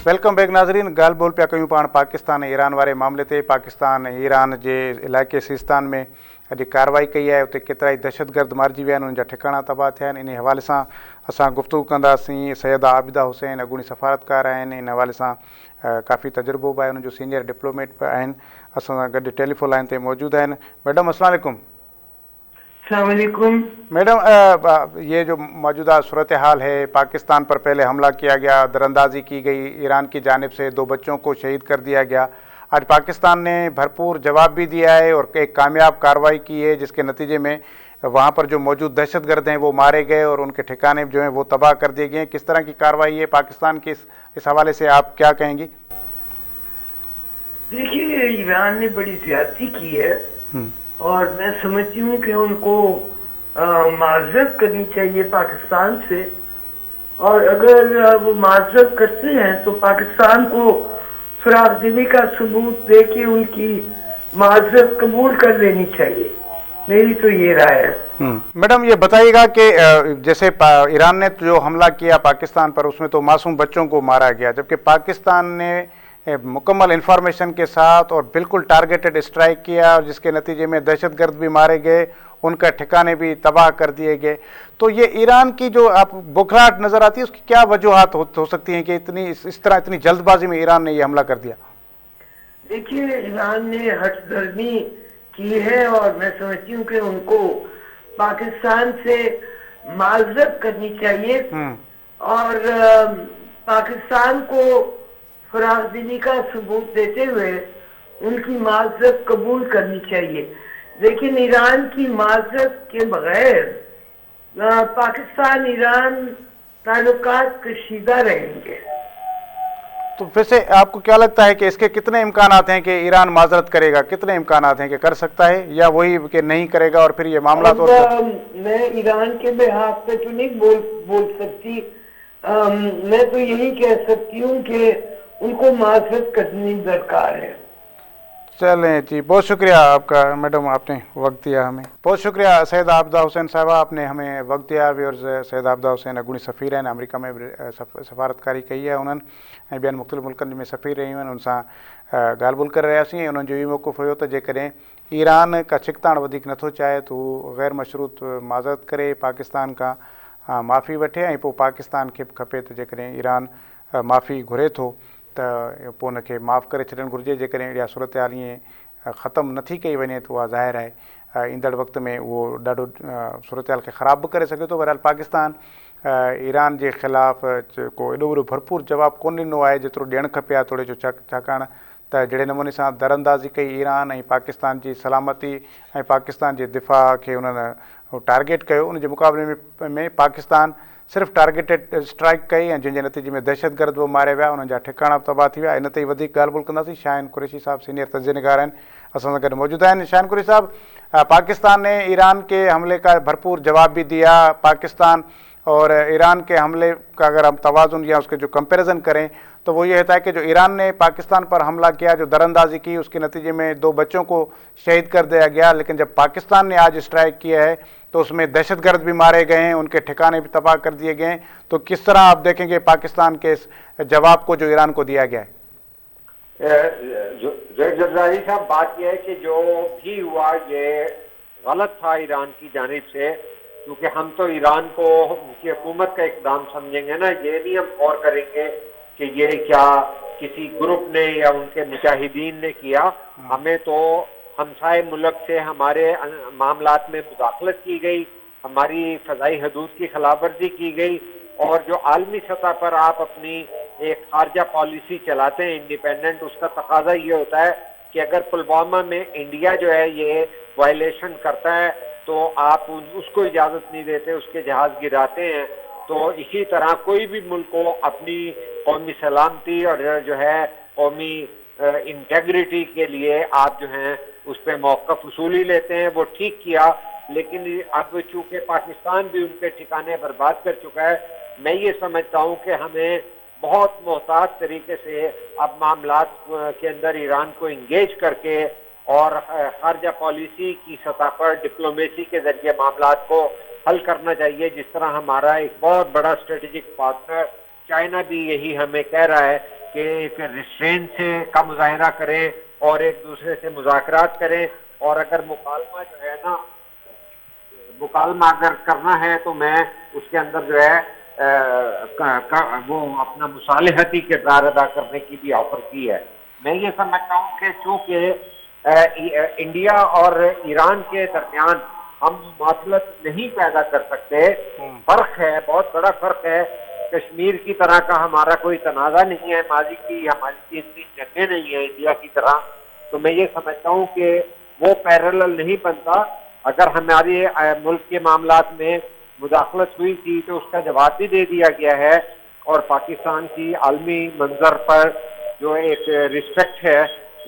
Welcome back नाज़रीन। ॻाल्हि ॿोल पिया कयूं पाण पाकिस्तान ऐं ईरान वारे मामले ते। पाकिस्तान ऐं ईरान जे इलाइक़े सिस्तान में अॼु कार्रवाई कई आहे। उते केतिरा ई दहशतगर्द मारिजी विया आहिनि, उन्हनि जा ठिकाणा तबाह थिया आहिनि। इन हवाले सां असां गुफ़्तगू कंदासीं। सैयद आबिदा हुसैन अॻूणी सफ़ारतकार आहिनि, इन हवाले सां काफ़ी तजुर्बो बि आहे, उन्हनि जो सीनियर डिप्लोमेट बि आहिनि, असां सां गॾु टेलीफोन लाइन ते मौजूदु आहिनि। मैडम अस्सलाम वालेकुम। मैडम, ये जो मौजूदा सूरत हाल है, पाकिस्तान पर पहले हमला किया गया, दरअंदाजी की गई, ईरान की जानिब से 2 बच्चों को शहीद कर दिया गया। आज पाकिस्तान ने भरपूर जवाब भी दिया है और एक कामयाब कार्रवाई की है, जिसके नतीजे में वहाँ पर जो मौजूद दहशतगर्द हैं वो मारे गए और उनके ठिकाने जो हैं वो तबाह कर दिए गए। किस तरह की कार्रवाई है पाकिस्तान की, इस हवाले से आप क्या कहेंगी? देखिए, ईरान ने बड़ी ज्यादती की है और मैं समझती हूँ कि उनको माजरत करनी चाहिए पाकिस्तान से, और अगर वो माजरत करते हैं तो पाकिस्तान को फरागदिली का सबूत दे के उनकी माजरत कबूल कर लेनी चाहिए। मेरी तो ये राय है। मैडम, ये बताइएगा कि जैसे ईरान ने जो हमला किया पाकिस्तान पर, उसमें तो मासूम बच्चों को मारा गया, जबकि पाकिस्तान ने मुकम्मल इंफॉर्मेशन के साथ और बिल्कुल टारगेटेड स्ट्राइक किया, जिसके नतीजे में दहशतगर्द भी मारे गए, उनका ठिकाने भी तबाह कर दिए गए। तो ये ईरान की जो आप बुखराहट नजर आती है, उसकी क्या वजूहात हो सकती हैं कि इस तरह इतनी जल्दबाजी में ईरान ने ये हमला कर दिया? देखिए, ईरान ने हठधर्मी की है और मैं समझती हूँ कि उनको पाकिस्तान से माजरत करनी चाहिए और पाकिस्तान को फरागदिली का सबूत देते हुए उनकी माजरत कबूल करनी चाहिए। लेकिन ईरान की माजरत के बगैर पाकिस्तान ईरान ताल्लुकात कशीदा रहेंगे। तो वैसे आपको क्या लगता है कि इसके कितने इम्कानात हैं कि ईरान माजरत करेगा? कितने इम्कानात हैं कि कर सकता है, या वही कि नहीं करेगा और फिर ये मामला तो मैं ईरान के बेहाफ पे तो नहीं बोल सकती। मैं तो यही कह सकती हूँ कि उनको माजरत करनी दरकार है। चलें जी, बहुत शुक्रिया आपका मैडम, आपने वक्त दिया हमें। बहुत शुक्रिया सैयद आबिदा हुसैन साहबा, आपने हमें वक्त दिया। और सैयद आबिदा हुसैन अॻूणी सफ़ीर आहिनि, अमेरिका में सफ़ारतकारी कई आहे उन्हनि, ऐं ॿियनि मुख़्तलिफ़ मुल्कनि में सफ़ीर रहियूं आहिनि। उन सां ॻाल्हि ॿोल करे रहियासीं ऐं उन्हनि जो इहो मौक़िफ़ हुयो त जेकॾहिं ईरान का छिकताण वधीक नथो चाहे त हू गैर मशरूत माज़रत करे, पाकिस्तान खां माफ़ी वठे, ऐं पोइ पाकिस्तान खे बि खपे त जेकॾहिं ईरान माफ़ी घुरे थो त पोइ उनखे माफ़ु करे छॾणु घुरिजे। जेकॾहिं अहिड़ा सूरत हाल ईअं ख़तमु नथी कई वञे त उहा ज़ाहिर आहे ईंदड़ वक़्त में उहो ॾाढो सूरत हाल खे ख़राब बि करे सघे थो। बहरहाल पाकिस्तान ईरान जे ख़िलाफ़ जेको एॾो वॾो भरपूर जवाबु कोन ॾिनो आहे जेतिरो ॾियणु खपे आहे थोरे जो, छाकाणि त जहिड़े नमूने सां दरअंदाज़ी कई ईरान ऐं पाकिस्तान जी सलामती ऐं पाकिस्तान जे दिफ़ा खे उन्हनि टारगेट कयो, उनजे मुक़ाबले में पाकिस्तान सिर्फ़ु टारगेटेड स्ट्राइक कई ऐं जंहिंजे नतीजे में दहशतगर्द बि मारे विया, उन्हनि जा ठिकाणा तबाह थी विया। इन ते ई वधीक ॻाल्हि ॿोल कंदासीं। शाहिन कुरैशी साहब सीनियर तजज़िया आहिनि, असां सां गॾु मौजूदु आहिनि। शाहिन कुरैशी साहब, पाकिस्तान ने ईरान के हमले का भरपूर जवाब भी दिया। पाकिस्तान और ईरान के हमले का अगर हम तवाज़ुन या उसके जो कंपैरिजन करें तो वो ये होता है कि जो ईरान ने पाकिस्तान पर हमला किया, जो दरअंदाजी की, उसके नतीजे में 2 बच्चों को शहीद कर दिया गया। लेकिन जब पाकिस्तान ने आज स्ट्राइक किया है तो उसमें दहशतगर्द भी मारे गए हैं, उनके ठिकाने भी तबाह कर दिए गए हैं। तो किस तरह आप देखेंगे पाकिस्तान के इस जवाब को जो ईरान को दिया गया है? जरदारी साहब, बात यह है कि जो भी हुआ ये गलत था ईरान की जानिब से, क्योंकि हम तो ईरान को उनकी हुकूमत का इकदाम समझेंगे ना, ये नहीं हम गौर करेंगे कि ये क्या किसी ग्रुप ने या उनके मुजाहिदीन ने किया। हमें तो हमसाए मुल्क से हमारे मामलात में मुदाखलत की गई, हमारी फ़ज़ाई हदूद की खिलाफवर्जी की गई, और जो आलमी सतह पर आप अपनी एक खारजा पॉलिसी चलाते हैं इंडिपेंडेंट, उसका तकाजा ये होता है कि अगर पुलवामा में इंडिया जो है ये वायलेशन करता है तो आप उसको इजाज़त नहीं देते, उसके जहाज़ गिराते हैं। तो इसी तरह कोई भी मुल्क को अपनी कौमी सलामती और जो है कौमी इंटेग्रिटी के लिए आप जो हैं उस पर मौक़िफ़ उसूली लेते हैं, वो ठीक किया। लेकिन अब चूँकि पाकिस्तान भी उनके ठिकाने बर्बाद कर चुका है, मैं ये समझता हूँ कि हमें बहुत मोहतात तरीके से अब मामलात के अंदर ईरान को इंगेज करके और खारजा पॉलिसी की सतह पर डिप्लोमेसी के जरिए मामलात को हल करना चाहिए। जिस तरह हमारा एक बहुत बड़ा स्ट्रेटेजिक पार्टनर चाइना भी यही हमें कह रहा है کہ ایک ریسٹرین سے کا مظاہرہ کریں اور ایک دوسرے سے مذاکرات کریں, اور اگر مکالمہ جو ہے نا مکالمہ اگر کرنا ہے تو میں اس کے اندر جو ہے وہ اپنا مصالحتی کردار ادا کرنے کی بھی آفر کی ہے. میں یہ سمجھتا ہوں کہ چونکہ انڈیا اور ایران کے درمیان ہم مماثلت نہیں پیدا کر سکتے, فرق ہے, بہت بڑا فرق ہے. کشمیر کی طرح کا ہمارا کوئی تنازع نہیں ہے, ماضی کی ہماری اتنی جنگیں نہیں ہیں انڈیا کی طرح, تو میں یہ سمجھتا ہوں کہ وہ پیرلل نہیں بنتا. اگر ہمارے ملک کے معاملات میں مداخلت ہوئی تھی تو اس کا جواب بھی دے دیا گیا ہے, اور پاکستان کی عالمی منظر پر جو ایک رسپیکٹ ہے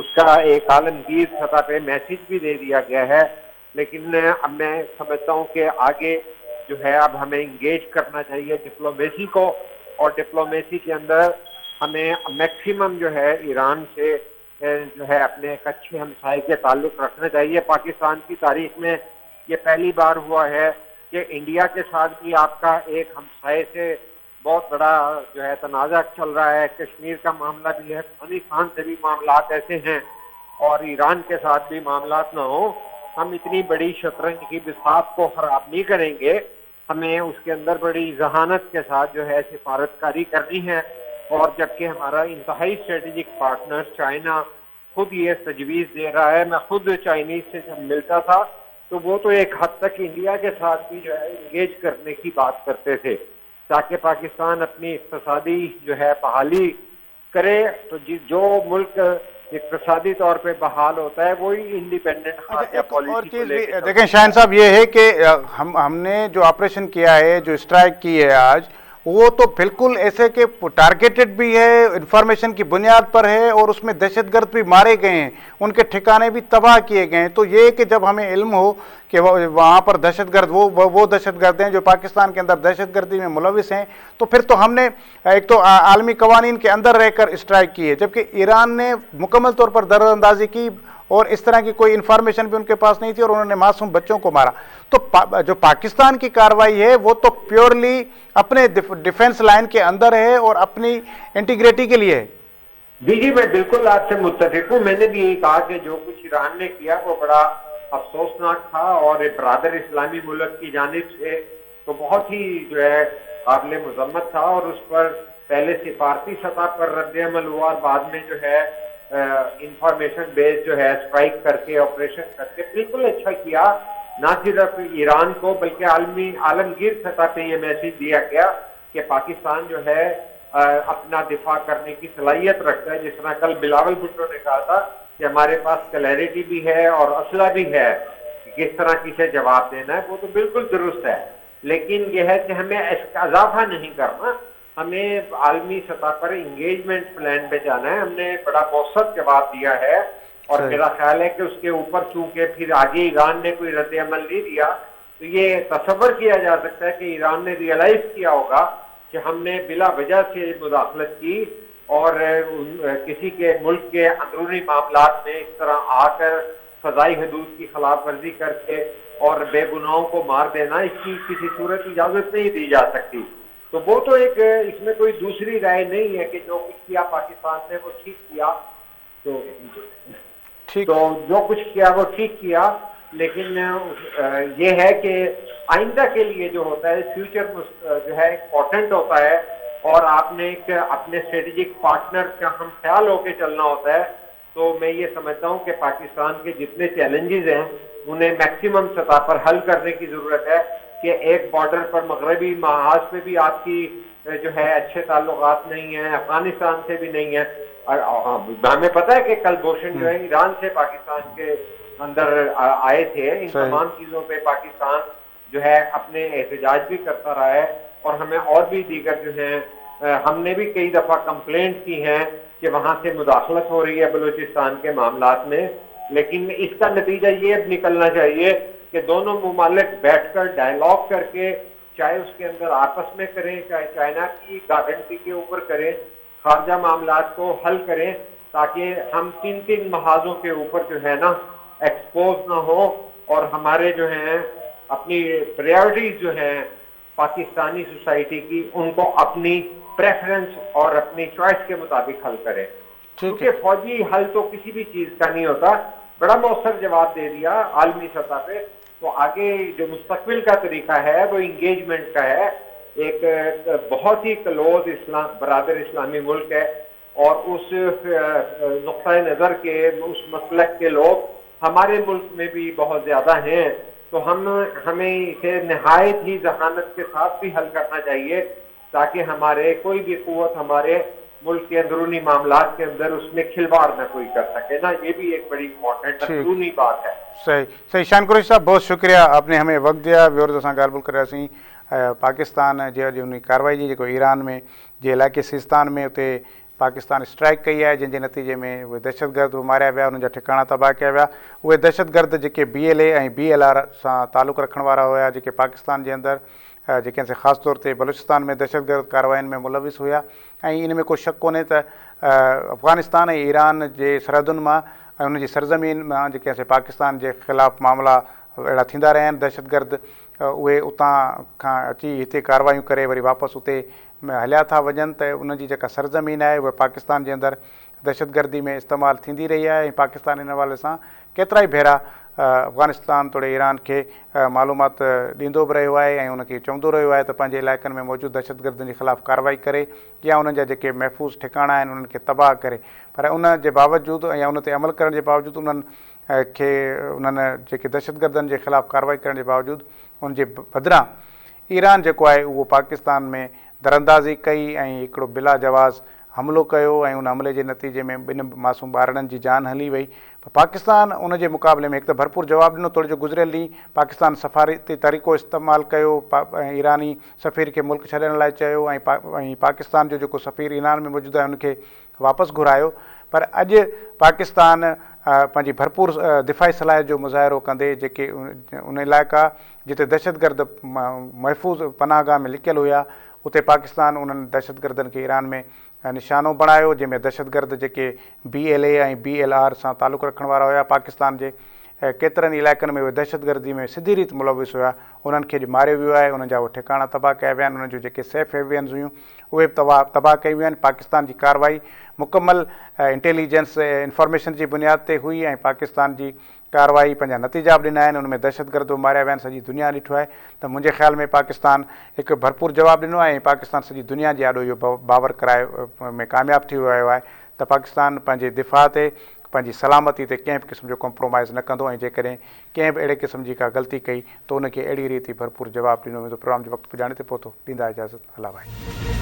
اس کا ایک عالمگیر سطح پہ میسج بھی دے دیا گیا ہے. لیکن اب میں سمجھتا ہوں کہ آگے جو ہے اب ہمیں انگیج کرنا چاہیے ڈپلومیسی کو, اور ڈپلومیسی کے اندر ہمیں میکسیمم جو ہے ایران سے جو ہے اپنے ایک اچھے ہمسائے کے تعلق رکھنا چاہیے. پاکستان کی تاریخ میں یہ پہلی بار ہوا ہے کہ انڈیا کے ساتھ بھی آپ کا ایک ہمسائے سے بہت بڑا جو ہے تنازع چل رہا ہے. کشمیر کا معاملہ بھی ہے, افغانستان سے بھی معاملات ایسے ہیں, اور ایران کے ساتھ بھی معاملات نہ ہوں. ہم اتنی بڑی شطرنج کی بساط کو خراب نہیں کریں گے, ہمیں اس کے اندر بڑی ذہانت کے ساتھ جو ہے سفارت کاری کرنی ہے. اور جبکہ ہمارا انتہائی اسٹریٹجک پارٹنر چائنا خود یہ تجویز دے رہا ہے, میں خود چائنیز سے جب ملتا تھا تو وہ تو ایک حد تک انڈیا کے ساتھ بھی جو ہے انگیج کرنے کی بات کرتے تھے تاکہ پاکستان اپنی اقتصادی جو ہے بحالی کرے. تو جو ملک اقتصادی طور پہ بحال ہوتا ہے وہی انڈیپینڈنٹ خارجہ پالیسی کو لے کے دیکھیں شاہین صاحب, یہ ہے کہ ہم نے جو آپریشن کیا ہے, جو اسٹرائک کی ہے آج, وہ تو بالکل ایسے کہ ٹارگیٹڈ بھی ہے, انفارمیشن کی بنیاد پر ہے, اور اس میں دہشت گرد بھی مارے گئے ہیں, ان کے ٹھکانے بھی تباہ کیے گئے ہیں. تو یہ کہ جب ہمیں علم ہو کہ وہاں پر دہشت گرد وہ دہشت گرد ہیں جو پاکستان کے اندر دہشت گردی میں ملوث ہیں, تو پھر تو ہم نے ایک تو عالمی قوانین کے اندر رہ کر اسٹرائک کی ہے, جبکہ ایران نے مکمل طور پر درد اندازی کی, اور اس طرح کی کوئی انفارمیشن بھی ان کے پاس نہیں تھی, اور انہوں نے معصوم بچوں کو مارا. تو جو پاکستان کی کارروائی ہے وہ تو پیورلی اپنے ڈیفنس لائن کے اندر ہے اور اپنی انٹیگریٹی کے لیے ہے. جی میں بالکل آپ سے متفق ہوں. میں نے بھی یہی کہا کہ جو کچھ ایران نے کیا وہ بڑا افسوسناک تھا, اور برادر اسلامی ملک کی جانب سے تو بہت ہی جو ہے قابل مذمت تھا, اور اس پر پہلے سفارتی سطح پر رد عمل ہوا, اور بعد میں جو ہے انفارمیشن بیس جو ہے اسٹرائک کر کے آپریشن کر کے بالکل اچھا کیا. نہ صرف ایران کو بلکہ عالمگیر سطح پہ یہ میسج دیا گیا کہ پاکستان جو ہے اپنا دفاع کرنے کی صلاحیت رکھتا ہے. جس طرح کل بلاول بھٹو نے کہا تھا کہ ہمارے پاس کلیئرٹی بھی ہے اور اسلحہ بھی ہے, کس طرح کسے جواب دینا ہے, وہ تو بالکل درست ہے. لیکن یہ ہے کہ ہمیں اضافہ نہیں کرنا, ہمیں عالمی سطح پر انگیجمنٹ پلان پہ جانا ہے. ہم نے بڑا موثر جواب دیا ہے, اور میرا خیال ہے کہ اس کے اوپر چونکہ پھر آگے ایران نے کوئی رد عمل نہیں دیا, تو یہ تصور کیا جا سکتا ہے کہ ایران نے ریئلائز کیا ہوگا کہ ہم نے بلا وجہ سے مداخلت کی, اور کسی کے ملک کے اندرونی معاملات میں اس طرح آ کر فضائی حدود کی خلاف ورزی کر کے اور بے گناہوں کو مار دینا, اس کی کسی صورت اجازت نہیں دی جا سکتی. تو وہ تو ایک اس میں کوئی دوسری رائے نہیں ہے کہ جو کچھ کیا پاکستان نے وہ ٹھیک کیا, تو جو کچھ کیا وہ ٹھیک کیا. لیکن یہ ہے کہ آئندہ کے لیے جو ہوتا ہے فیوچر جو ہے امپورٹنٹ ہوتا ہے, اور آپ نے ایک اپنے اسٹریٹجک پارٹنر کا ہم خیال ہو کے چلنا ہوتا ہے. تو میں یہ سمجھتا ہوں کہ پاکستان کے جتنے چیلنجز ہیں انہیں میکسیمم سطح پر حل کرنے کی ضرورت ہے, کہ ایک بارڈر پر مغربی محاذ پہ بھی آپ کی جو ہے اچھے تعلقات نہیں ہیں, افغانستان سے بھی نہیں ہیں. ہمیں پتہ ہے کہ کلبھوشن جو ہے ایران سے پاکستان کے اندر آئے تھے. ان تمام چیزوں پہ پاکستان جو ہے اپنے احتجاج بھی کرتا رہا ہے, اور ہمیں اور بھی دیگر جو ہیں ہم نے بھی کئی دفعہ کمپلینٹ کی ہیں کہ وہاں سے مداخلت ہو رہی ہے بلوچستان کے معاملات میں. لیکن اس کا نتیجہ یہ اب نکلنا چاہیے کہ دونوں ممالک بیٹھ کر ڈائیلاگ کر کے, چاہے اس کے اندر آپس میں کریں, چاہے چائنا کی گارنٹی کے اوپر کریں, خارجہ معاملات کو حل کریں, تاکہ ہم تین محاذوں کے اوپر جو ہے نا ایکسپوز نہ ہو, اور ہمارے جو ہیں اپنی پریورٹیز جو ہیں पाकिस्तानी सोसाइटी की, उनको अपनी प्रेफरेंस और अपनी चॉइस के मुताबिक हल करें, क्योंकि फौजी हल तो किसी भी चीज का नहीं होता। बड़ा मौसर जवाब दे दिया आलमी सतह पे। तो आगे जो मुस्तकबिल का तरीका है वो इंगेजमेंट का है। एक बहुत ही क्लोज इस्लाम बरादर इस्लामी मुल्क है और उस नुक्ता नज़र के, उस मसलक के लोग हमारे मुल्क में भी बहुत ज़्यादा हैं। तो हमें इसे नहायत ही जहानत के साथ भी हल करना चाहिए, ताकि हमारे कोई भी कुव्वत हमारे मुल्क के अंदरूनी मामलात के अंदर उसमें खिलवाड़ न कोई कर सके ना। ये भी एक बड़ी इंपॉर्टेंट अंदरूनी बात है। सही सही। शान कुरैशी साहब, बहुत शुक्रिया, आपने हमें वक्त दिया। व्यूअर्स सां ॻाल्हि ॿोल करे असीं पाकिस्तान जे उन कार्रवाई जी जेको ईरान में जे इलाइक़े सिस्तान में उते पाकिस्तान स्ट्राइक कई आहे, जंहिंजे नतीजे में उहे दहशतगर्द मारिया विया, उन्हनि जा ठिकाणा तबाह कया विया। उहे दहशतगर्द जेके BLA ऐं BLR सां तालुक़ु रखण वारा हुआ, जेके पाकिस्तान जे अंदरि जेके ख़ासि तौर ते बलूचिस्तान में दहशतगर्द कार्रवाइनि में मुलविस हुआ। ऐं इन में को शक कोन्हे त अफ़गानिस्तान ऐं ईरान जे सरहदुनि मां ऐं उनजी सरज़मीन मां जेके पाकिस्तान जे ख़िलाफ़ु मामला अहिड़ा थींदा रहिया आहिनि। दहशतगर्द उहे उतां खां अची हिते कार्रवायूं करे वरी वापसि उते हलिया था वञनि, त उनजी जेका सरज़मीन आहे उहा पाकिस्तान जे अंदरि दहशतगर्दी में इस्तेमालु थींदी रही आहे। ऐं पाकिस्तान इन हवाले सां केतिरा ई भेरा अफ़गानिस्तान तोड़े ईरान खे मालूमात ॾींदो बि रहियो आहे ऐं उनखे चवंदो रहियो आहे त पंहिंजे इलाइक़नि में मौजूदु दहशतगर्दनि जे ख़िलाफ़ु कार्रवाई करे या उन्हनि जा जेके महफ़ूज़ ठिकाणा आहिनि उन्हनि खे तबाह करे। पर उन जे बावजूदु या उन ते अमल करण जे बावजूदु उन्हनि जेके दहशतगर्दनि जे ख़िलाफ़ु कार्रवाई करण जे बावजूदु उनजे बदिरां ईरान जेको आहे उहो पाकिस्तान में दरअंदाज़ी कई ऐं हिकिड़ो बिला जवाज़ हमिलो कयो ऐं उन हमले जे नतीजे में 2 मासूम ॿारनि जी जान हली वई। पाकिस्तान उन जे मुक़ाबले में हिकु त भरपूर जवाबु ॾिनो। थोरो जो गुज़िरियल ॾींहुं पाकिस्तान सफ़ारती तरीक़ो इस्तेमालु कयो, ईरानी सफ़ीर खे मुल्क छॾण लाइ चयो ऐं पाकिस्तान जो जेको सफ़ीर ईरान में मौजूदु आहे उनखे वापसि घुरायो। पर अॼु पाकिस्तान पंहिंजी भरपूर दिफ़ाई सलाहियत जो मुज़ाहिरो कंदे जेके उन इलाइक़ा जिते दहशतगर्द महफ़ूज़ पनाहगाह में लिकियल हुआ, उते पाकिस्तान उन्हनि दहशतगर्दनि खे ईरान में निशानो बणायो, जंहिंमें दहशतगर्द जेके BLA ऐं BLR सां तालुक़ु रखण वारा हुआ। पाकिस्तान जे केतिरनि इलाइक़नि में उहे दहशतगर्दी में सिधी रीति मुलविस हुआ, उन्हनि खे मारियो वियो आहे। उन्हनि जा उहे ठिकाणा तबाह कया विया आहिनि। उन्हनि जूं जेके सेफ हेवियन्स हुयूं उहे तबाह कयूं आहिनि। पाकिस्तान जी कार्रवाई मुकमल इंटेलिजेंस इंफॉर्मेशन जी बुनियाद ते हुई ऐं पाकिस्तान जी कार्रवाई पंहिंजा नतीजा बि ॾिना आहिनि। उनमें दहशतगर्द मारिया विया आहिनि। सॼी दुनिया ॾिठो आहे। त मुंहिंजे ख़्याल में पाकिस्तान हिकु भरपूर जवाबु ॾिनो आहे ऐं पाकिस्तान सॼी दुनिया जे आॾो इहो बावर कराए में कामयाबु थी वियो आहे त पाकिस्तान पंहिंजे दिफ़ा ते, पंहिंजी सलामती ते कंहिं बि क़िस्म जो कॉम्प्रोमाइज़ न कंदो ऐं जेकॾहिं कंहिं बि अहिड़े क़िस्म जी का ग़लती कई त उनखे अहिड़ी रीति भरपूर जवाबु ॾिनो वेंदो। प्रोग्राम जो वक़्तु पुॼाणे ते पहुतो, ॾींदा इजाज़त। अला भाई।